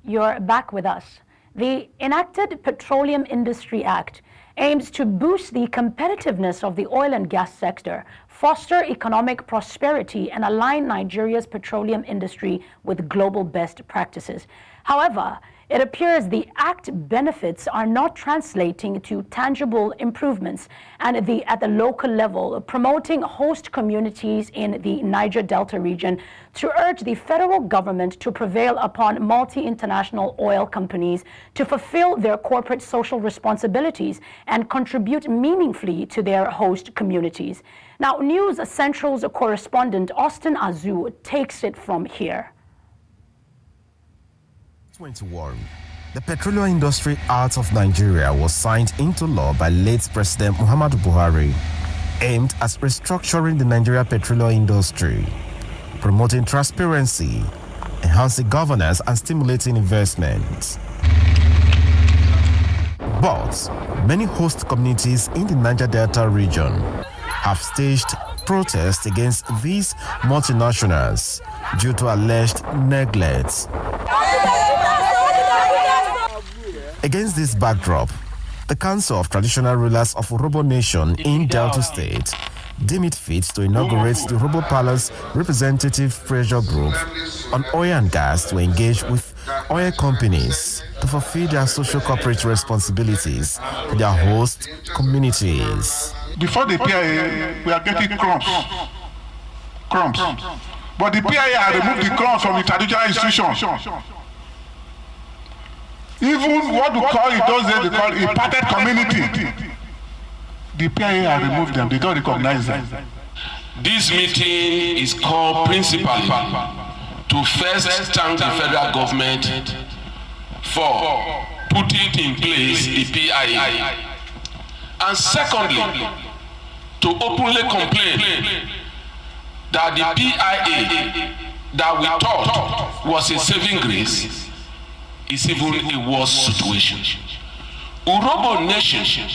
you're back with us. The enacted Petroleum Industry Act aims to boost the competitiveness of the oil and gas sector, foster economic prosperity, and align Nigeria's petroleum industry with global best practices. However, it appears the Act benefits are not translating to tangible improvements at the local level, promoting host communities in the Niger Delta region to urge the federal government to prevail upon multinational oil companies to fulfill their corporate social responsibilities and contribute meaningfully to their host communities. Now, News Central's correspondent Austin Azu takes it from here. 21. The Petroleum Industry Act of Nigeria was signed into law by late President Muhammadu Buhari, aimed at restructuring the Nigeria petroleum industry, promoting transparency, enhancing governance, and stimulating investment. But many host communities in the Niger Delta region have staged protests against these multinationals due to alleged neglect. Against this backdrop, the Council of Traditional Rulers of Urhobo Nation in Delta State deemed it fit to inaugurate the Urhobo Palace Representative Pressure Group on oil and gas to engage with oil companies to fulfill their social corporate responsibilities to their host communities. Before the PIA, we are getting crumbs. But the PIA had removed the crumbs from the traditional institution. Even what we call it, those days they call it imparted community. The PIA have removed them, they don't recognize them. This meeting is called principally to first thank the federal government for putting in place the PIA. And secondly, to openly complain that the PIA that we thought was a saving grace is even a worse situation. Urhobo Nation,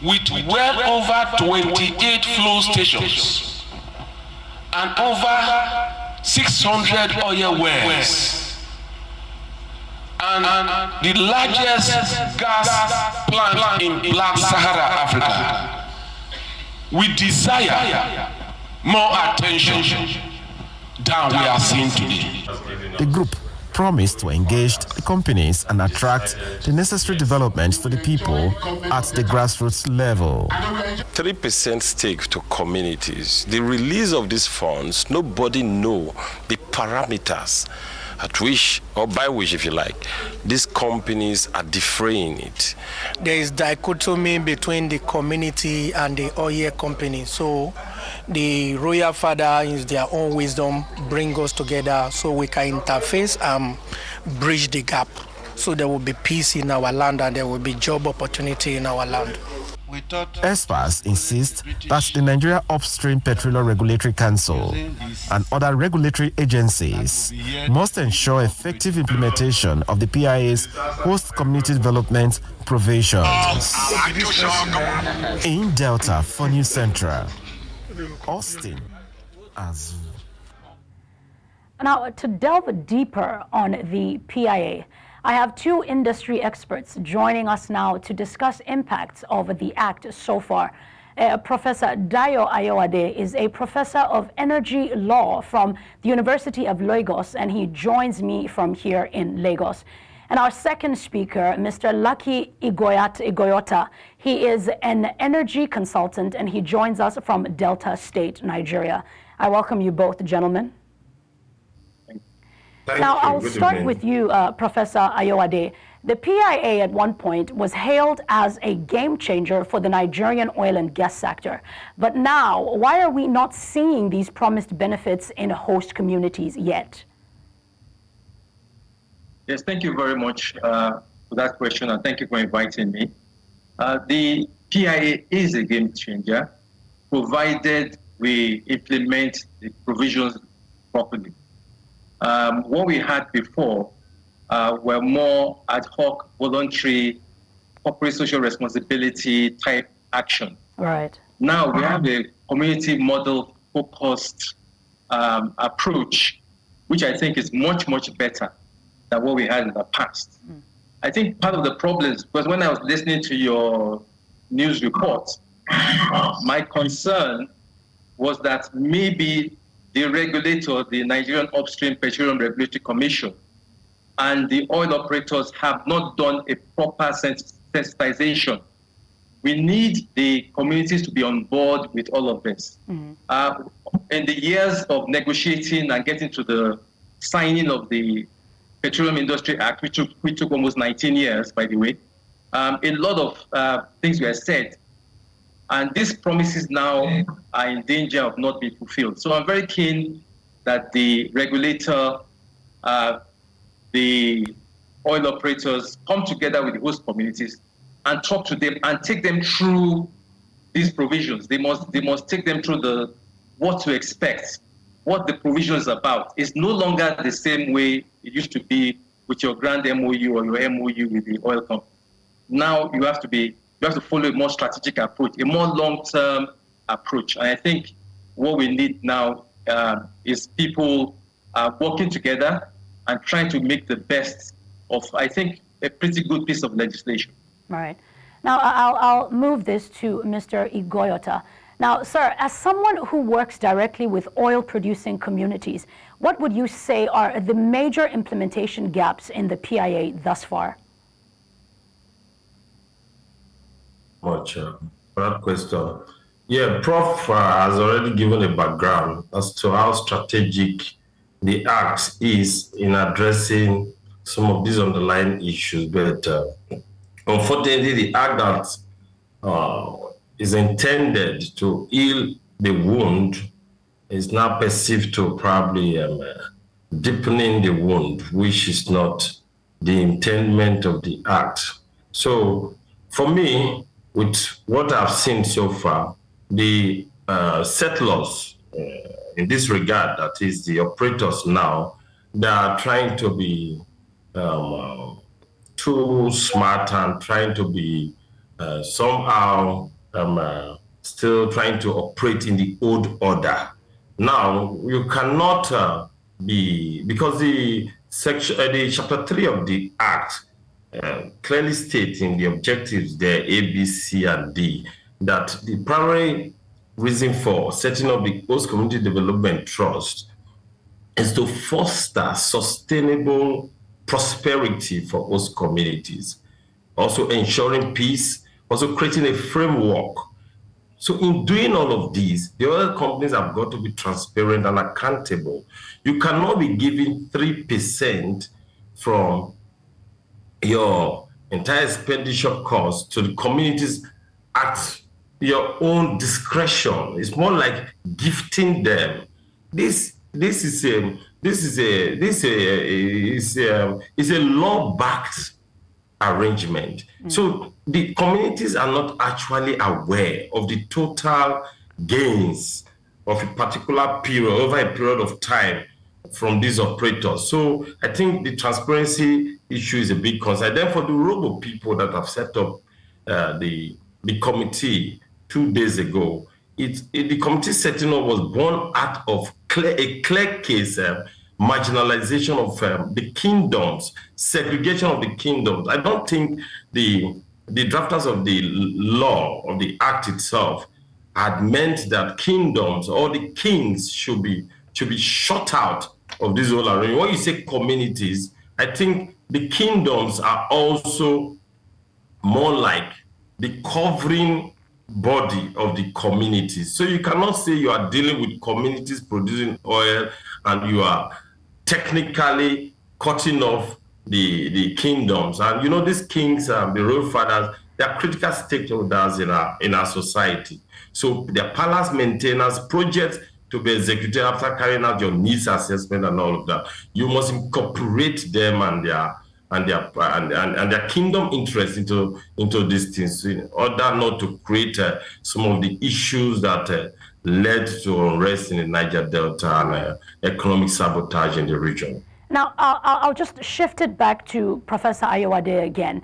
with well over 28 flow stations and over 600 oil wells, and the largest gas plant in Black Sahara, Africa, we desire more attention than we are seeing today. The group promised to engage the companies and attract the necessary developments to the people at the grassroots level. 3% stake to communities. The release of these funds, nobody knows the parameters at which, or by which, if you like, these companies are defraying it. There is dichotomy between the community and the oil company. So the royal father, in their own wisdom, bring us together so we can interface and bridge the gap. So there will be peace in our land and there will be job opportunity in our land. Experts insist that the Nigeria Upstream Petroleum Regulatory Council and other regulatory agencies must ensure effective implementation of the PIA's host community development provisions. In Delta for News Central, Austin Azu. Now, to delve deeper on the PIA, I have two industry experts joining us now to discuss impacts of the Act so far. Professor Dayo Ayoade is a professor of energy law from the University of Lagos, and he joins me from here in Lagos. And our second speaker, Mr. Lucky Ighoyota, he is an energy consultant, and he joins us from Delta State, Nigeria. I welcome you both, gentlemen. Now, I'll start with you, Professor Ayoade. The PIA at one point was hailed as a game changer for the Nigerian oil and gas sector. But now, why are we not seeing these promised benefits in host communities yet? Yes, thank you very much for that question, and thank you for inviting me. The PIA is a game changer, provided we implement the provisions properly. What we had before were more ad hoc, voluntary, corporate social responsibility type action. Right. Now we have a community model focused approach, which I think is much, much better than what we had in the past. I think part of the problems, because when I was listening to your news report, my concern was that maybe the regulator, the Nigerian Upstream Petroleum Regulatory Commission, and the oil operators have not done a proper sensitization. We need the communities to be on board with all of this. In the years of negotiating and getting to the signing of the Petroleum Industry Act, which took almost 19 years, by the way, a lot of things were said. And these promises now are in danger of not being fulfilled. So I'm very keen that the regulator, the oil operators come together with the host communities and talk to them and take them through these provisions. They must take them through what to expect, what the provision is about. It's no longer the same way it used to be with your grand MOU or your MOU with the oil company. Now you have to follow a more strategic approach, a more long-term approach. And I think what we need now is people working together and trying to make the best of, I think, a pretty good piece of legislation. All right. Now, I'll move this to Mr. Ighoyota. Now, sir, as someone who works directly with oil-producing communities, what would you say are the major implementation gaps in the PIA thus far? Much for that question. Yeah, Prof has already given a background as to how strategic the Act is in addressing some of these underlying issues. But unfortunately, the Act that is intended to heal the wound is now perceived to probably deepening the wound, which is not the intent of the Act. So for me, with what I've seen so far, the settlers in this regard, that is the operators now, they are trying to be too smart and trying to be somehow still trying to operate in the old order. Now, you cannot because the chapter 3 of the Act clearly stating the objectives there, A, B, C, and D, that the primary reason for setting up the Host Community Development Trust is to foster sustainable prosperity for host communities, also ensuring peace, also creating a framework. So in doing all of these, the oil companies have got to be transparent and accountable. You cannot be giving 3% from your entire expenditure cost to the communities at your own discretion. It's more like gifting them. This is a law-backed arrangement. So the communities are not actually aware of the total gains of a particular period, over a period of time, from these operators. So I think the transparency issue is a big concern. Then for the Urhobo people that have set up the committee 2 days ago, the committee setting up was born out of a clear case, marginalization of the kingdoms, segregation of the kingdoms. I don't think the drafters of the law, of the Act itself, had meant that kingdoms or the kings should be shut out of this whole arrangement. When you say communities, I think the kingdoms are also more like the covering body of the communities. So you cannot say you are dealing with communities producing oil and you are technically cutting off the kingdoms. And you know, these kings, the royal fathers, they are critical stakeholders in our society. So their palace maintenance projects to be executed after carrying out your needs assessment and all of that. You must incorporate them and their kingdom interest into these things in order not to create some of the issues that led to unrest in the Niger Delta and economic sabotage in the region. Now, I'll just shift it back to Professor Ayoade again.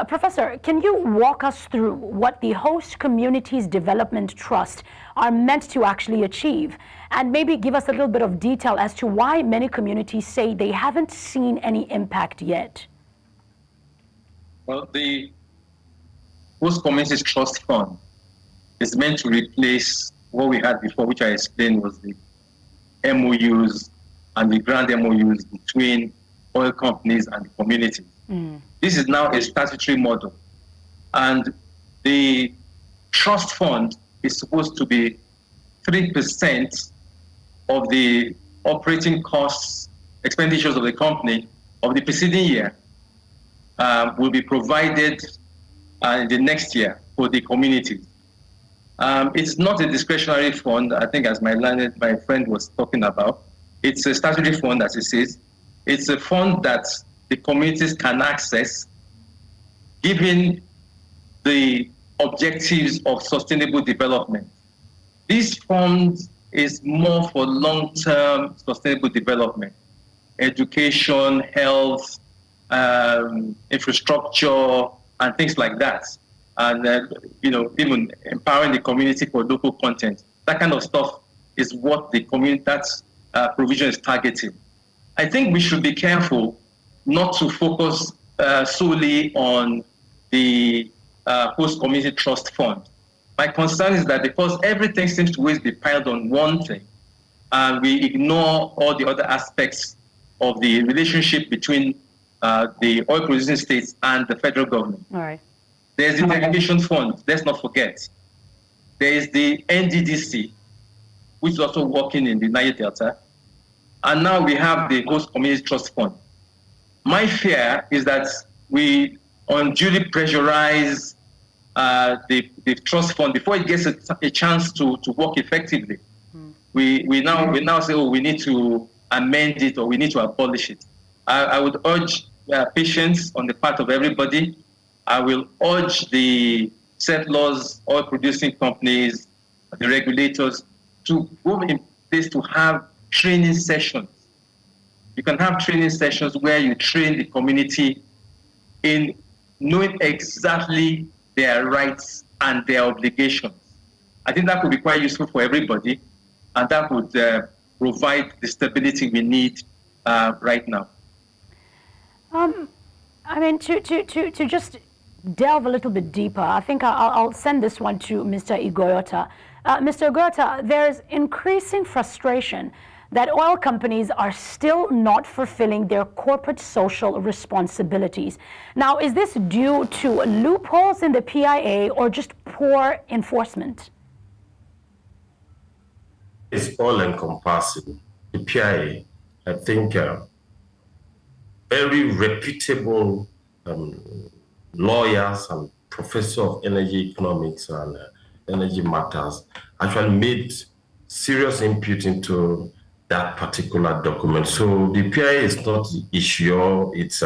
Professor, can you walk us through what the Host Communities Development Trust are meant to actually achieve? And maybe give us a little bit of detail as to why many communities say they haven't seen any impact yet. Well, the Host Communities Trust Fund is meant to replace what we had before, which I explained was the MOUs and the grand MOUs between oil companies and the communities. This is now a statutory model. And the trust fund is supposed to be 3% of the operating costs, expenditures of the company of the preceding year will be provided in the next year for the communities. It's not a discretionary fund, I think, as my friend was talking about. It's a statutory fund, as it says. It's a fund that the communities can access, given the objectives of sustainable development. This fund is more for long-term sustainable development, education, health, infrastructure, and things like that. And even empowering the community for local content. That kind of stuff is what the community, provision is targeting. I think we should be careful not to focus solely on the Host Community Trust Fund. My concern is that because everything seems to always be piled on one thing, and we ignore all the other aspects of the relationship between the oil producing states and the federal government. All right. There's the Irrigation Fund, let's not forget. There is the NDDC, which is also working in the Niger Delta. And now we have the Host Community Trust Fund. My fear is that we unduly pressurize the trust fund before it gets a chance to work effectively. We now say, oh, we need to amend it or we need to abolish it. I would urge patience on the part of everybody. I will urge the settlers, oil producing companies, the regulators to go in place to have training sessions. You can have training sessions where you train the community in knowing exactly their rights and their obligations. I think that would be quite useful for everybody, and that would provide the stability we need right now. I mean, to just delve a little bit deeper, I think I'll send this one to Mr. Ighoyota. Mr. Ighoyota, there's increasing frustration that oil companies are still not fulfilling their corporate social responsibilities. Now, is this due to loopholes in the PIA or just poor enforcement? It's all encompassing. The PIA, I think, very reputable lawyers and professors of energy economics and energy matters actually made serious input into that particular document. So the PIA is not the issue, it's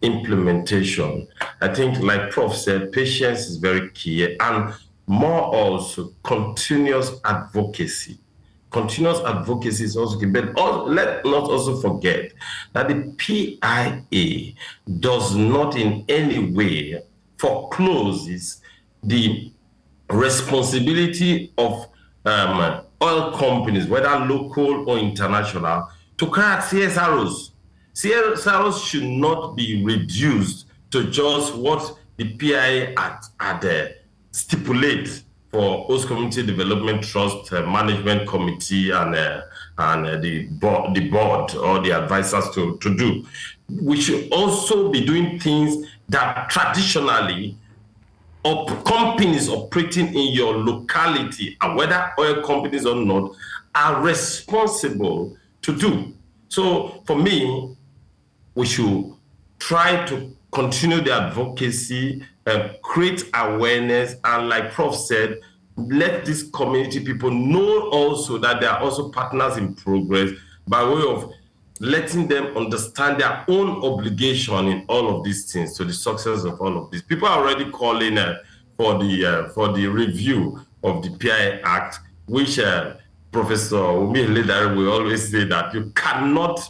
implementation. I think, like Prof said, patience is very key, and more also continuous advocacy. Continuous advocacy is also key, but let's not also forget that the PIA does not in any way forecloses the responsibility of oil companies, whether local or international, to create CSROs. CSROs should not be reduced to just what the PIA Act had stipulate for Host Community Development Trust Management Committee and the board or the advisors to do. We should also be doing things that traditionally companies operating in your locality, and whether oil companies or not, are responsible to do. So for me, we should try to continue the advocacy, create awareness, and like Prof said, let these community people know also that they are also partners in progress by way of letting them understand their own obligation in all of these things to the success of all of this. People are already calling for the review of the PIA Act, which Professor Umi Ledare will always say that you cannot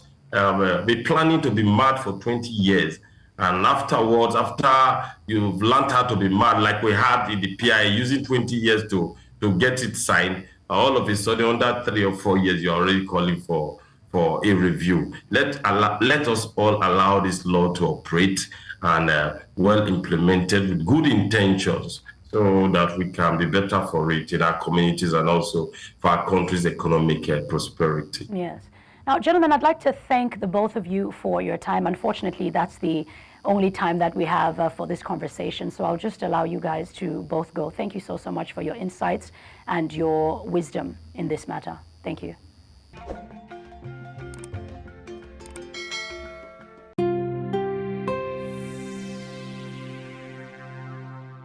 be planning to be mad for 20 years And afterwards, after you've learned how to be mad, like we had in the PIA, using 20 years to get it signed, all of a sudden, under 3 or 4 years, you're already calling for a review. Let us all allow this law to operate and well implemented with good intentions, so that we can be better for it in our communities and also for our country's economic prosperity. Yes. Now, gentlemen, I'd like to thank the both of you for your time. Unfortunately, that's the only time that we have for this conversation, so I'll just allow you guys to both go. Thank you so much for your insights and your wisdom in this matter. Thank you.